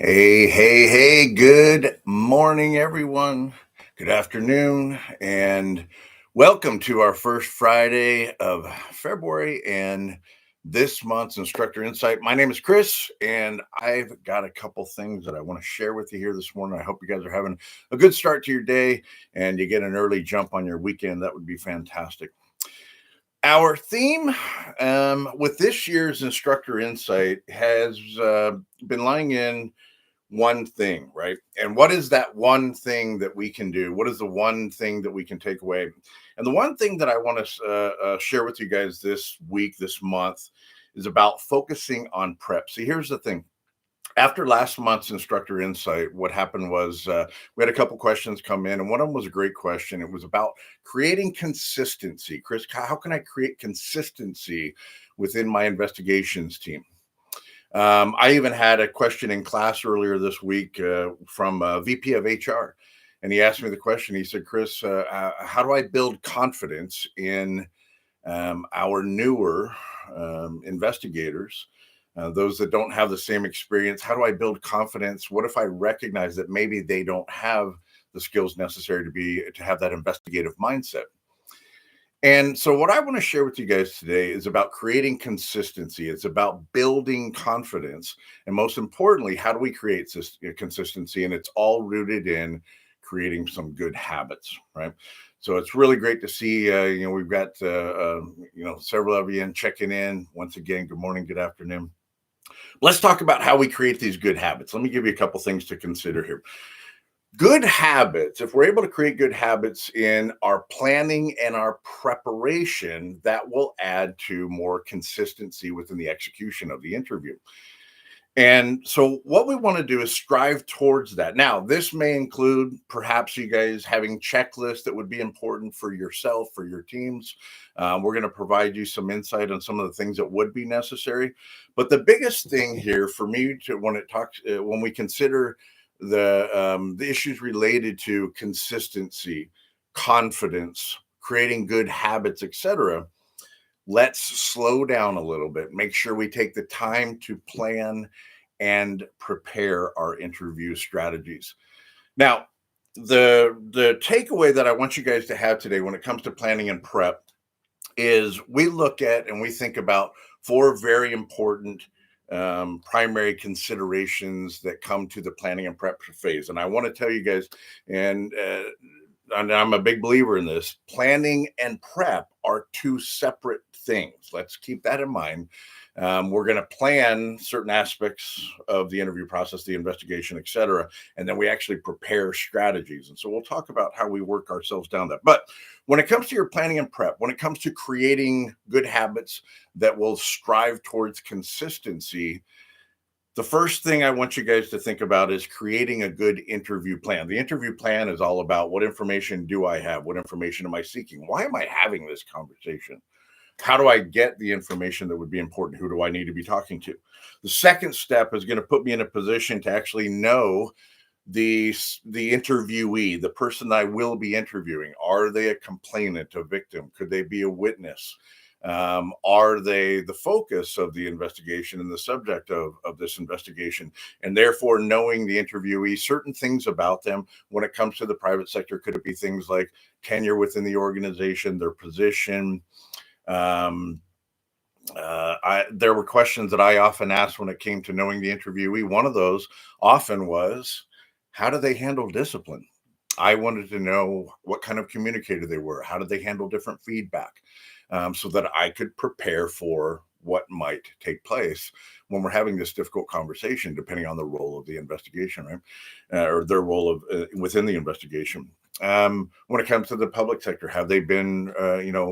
Hey, good morning, everyone. Good afternoon, and welcome to our first Friday of February and this month's Instructor Insight. My name is Chris, and I've got a couple things that I want to share with you here this morning. I hope you guys are having a good start to your day and you get an early jump on your weekend. That would be fantastic. Our theme with this year's Instructor Insight has been lying in one thing, right? And what is that one thing that we can do? What is the one thing that we can take away? And the one thing that I want to share with you guys this week, this month, is about focusing on prep. See, here's the thing. After last month's Instructor Insight, what happened was we had a couple questions come in, and one of them was a great question. It was about creating consistency. Chris, how can I create consistency within my investigations team? I even had a question in class earlier this week from a VP of HR, and he asked me the question. He said, "Chris, how do I build confidence in our newer investigators, those that don't have the same experience? How do I build confidence? What if I recognize that maybe they don't have the skills necessary to have that investigative mindset?" And so, what I want to share with you guys today is about creating consistency. It's about building confidence. And most importantly, how do we create consistency? And it's all rooted in creating some good habits, right? So, it's really great to see, we've got, several of you in checking in. Once again, good morning, good afternoon. Let's talk about how we create these good habits. Let me give you a couple things to consider here. Good habits, if we're able to create good habits in our planning and our preparation, that will add to more consistency within the execution of the interview. And so, what we want to do is strive towards that. Now, this may include perhaps you guys having checklists that would be important for yourself, for your teams. We're going to provide you some insight on some of the things that would be necessary. But the biggest thing here for me to when we consider the issues related to consistency, confidence, creating good habits, etc., let's slow down a little bit. Make sure we take the time to plan and prepare our interview strategies. Now, the takeaway that I want you guys to have today when it comes to planning and prep is we look at and we think about four very important primary considerations that come to the planning and prep phase. And I want to tell you guys, and I'm a big believer in this, planning and prep are two separate things. Let's keep that in mind. We're going to plan certain aspects of the interview process, the investigation, et cetera, and then we actually prepare strategies. And so we'll talk about how we work ourselves down that. But when it comes to your planning and prep, when it comes to creating good habits that will strive towards consistency, the first thing I want you guys to think about is creating a good interview plan. The interview plan is all about what information do I have? What information am I seeking? Why am I having this conversation? How do I get the information that would be important? Who do I need to be talking to? The second step is going to put me in a position to actually know the interviewee, the person I will be interviewing. Are they a complainant, a victim? Could they be a witness? Are they the focus of the investigation and the subject of this investigation? And therefore, knowing the interviewee, certain things about them when it comes to the private sector, could it be things like tenure within the organization, their position? There were questions that I often asked when it came to knowing the interviewee. One of those often was, how do they handle discipline? I wanted to know what kind of communicator they were. How did they handle different feedback? So that I could prepare for what might take place when we're having this difficult conversation, depending on the role of the investigation, right? Or their role within the investigation. When it comes to the public sector, have they been,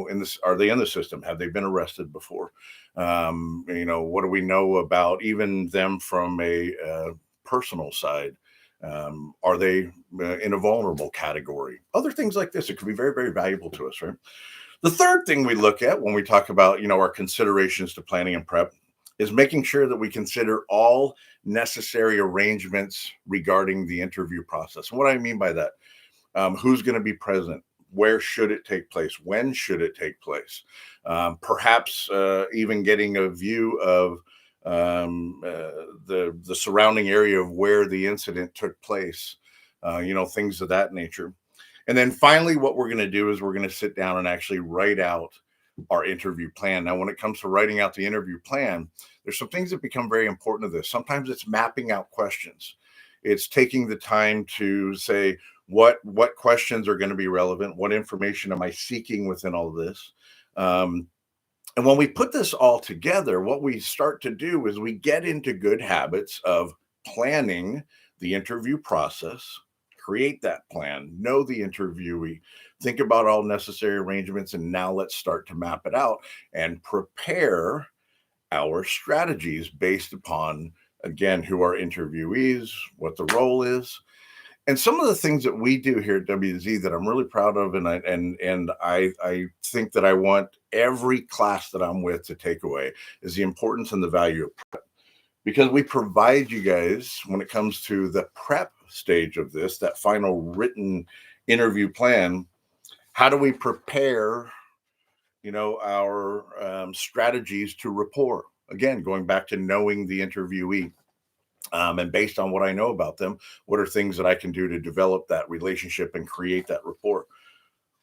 in this? Are they in the system? Have they been arrested before? What do we know about even them from a personal side? Are they in a vulnerable category? Other things like this, it could be very, very valuable to us, right? The third thing we look at when we talk about, our considerations to planning and prep is making sure that we consider all necessary arrangements regarding the interview process. And what I mean by that, who's going to be present? Where should it take place? When should it take place? Perhaps even getting a view of the surrounding area of where the incident took place, things of that nature. And then finally, what we're going to do is we're going to sit down and actually write out our interview plan. Now, when it comes to writing out the interview plan, there's some things that become very important to this. Sometimes it's mapping out questions. It's taking the time to say what questions are going to be relevant, what information am I seeking within all of this. Um, and when we put this all together, what we start to do is we get into good habits of planning the interview process, create that plan, know the interviewee, think about all necessary arrangements, and now let's start to map it out and prepare our strategies based upon, again, who our interviewees, what the role is, and some of the things that we do here at WZ that I'm really proud of, and I think that I want every class that I'm with to take away is the importance and the value of prep, because we provide you guys when it comes to the prep stage of this, that final written interview plan. How do we prepare, our strategies to rapport? Again, going back to knowing the interviewee. And based on what I know about them, what are things that I can do to develop that relationship and create that rapport?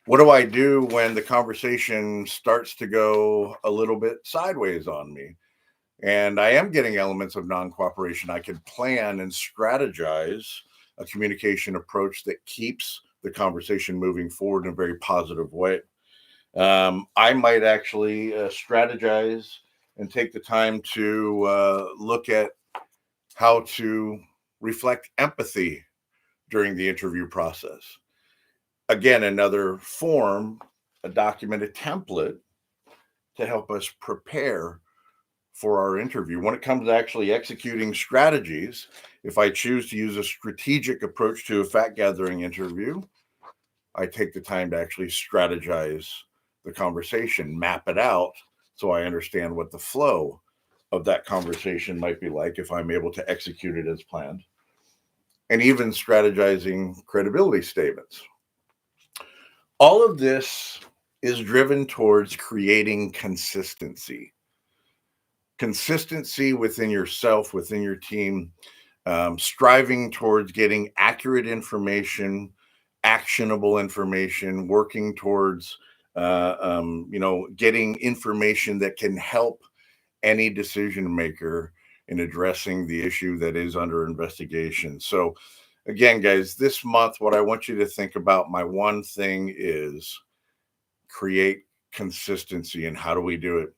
What do I do when the conversation starts to go a little bit sideways on me? And I am getting elements of non cooperation. I can plan and strategize a communication approach that keeps the conversation moving forward in a very positive way. I might actually strategize and take the time to look at how to reflect empathy during the interview process. Again, another form, a documented template to help us prepare for our interview. When it comes to actually executing strategies, if I choose to use a strategic approach to a fact gathering interview, I take the time to actually strategize the conversation, map it out so I understand what the flow of that conversation might be like if I'm able to execute it as planned, and even strategizing credibility statements. All of this is driven towards creating consistency within yourself, within your team, striving towards getting accurate information, actionable information, working towards, getting information that can help any decision maker in addressing the issue that is under investigation. So, again, guys, this month, what I want you to think about, my one thing is create consistency. And how do we do it?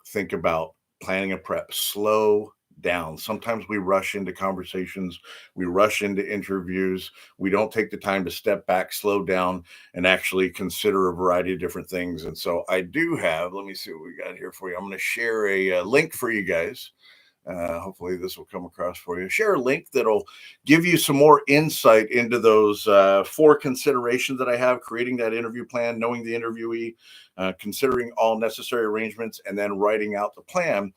Think about planning a prep, slow down. Sometimes we rush into conversations, we rush into interviews, we don't take the time to step back, slow down, and actually consider a variety of different things. And so I do have, let me see what we got here for you. I'm going to share a link for you guys. Hopefully this will come across for you. Share a link that'll give you some more insight into those four considerations that I have: creating that interview plan, knowing the interviewee, considering all necessary arrangements, and then writing out the plan.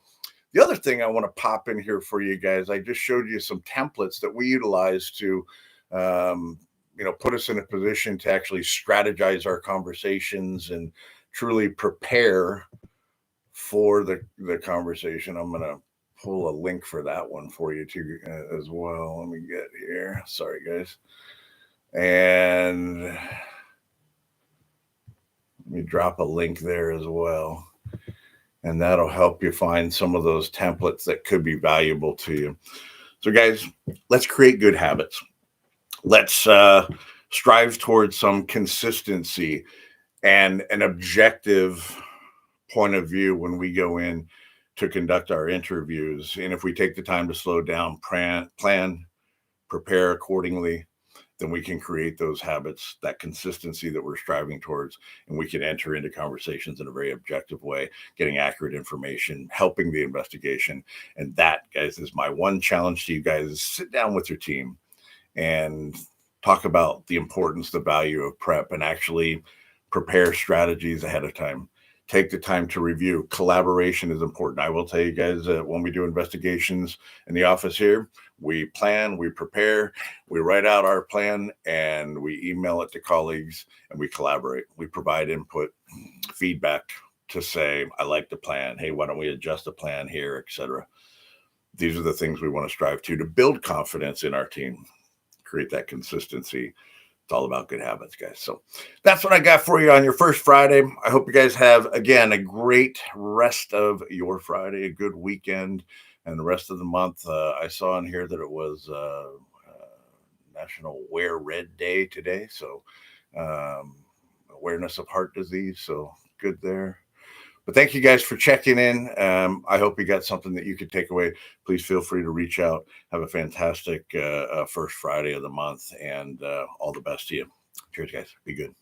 The other thing I want to pop in here for you guys, I just showed you some templates that we utilize to, put us in a position to actually strategize our conversations and truly prepare for the conversation. I'm going to pull a link for that one for you too as well. Let me get here. Sorry, guys. And let me drop a link there as well. And that'll help you find some of those templates that could be valuable to you. So, guys, let's create good habits. Let's strive towards some consistency and an objective point of view when we go in to conduct our interviews. And if we take the time to slow down, plan, prepare accordingly, then we can create those habits, that consistency that we're striving towards, and we can enter into conversations in a very objective way, getting accurate information, helping the investigation. And that, guys, is my one challenge to you guys: is sit down with your team and talk about the importance, the value of prep, and actually prepare strategies ahead of time. Take the time to review. Collaboration is important. I will tell you guys that when we do investigations in the office here, we plan, we prepare, we write out our plan, and we email it to colleagues, and we collaborate. We provide input, feedback to say, I like the plan. Hey, why don't we adjust the plan here, etc. these are the things we want to strive to build confidence in our team, create that consistency. It's all about good habits, guys. So that's what I got for you on your first Friday. I hope you guys have, again, a great rest of your Friday, a good weekend, and the rest of the month. I saw in here that it was National Wear Red Day today. So um, awareness of heart disease. So good there. But thank you guys for checking in. I hope you got something that you could take away. Please feel free to reach out. Have a fantastic first Friday of the month, and all the best to you. Cheers, guys. Be good.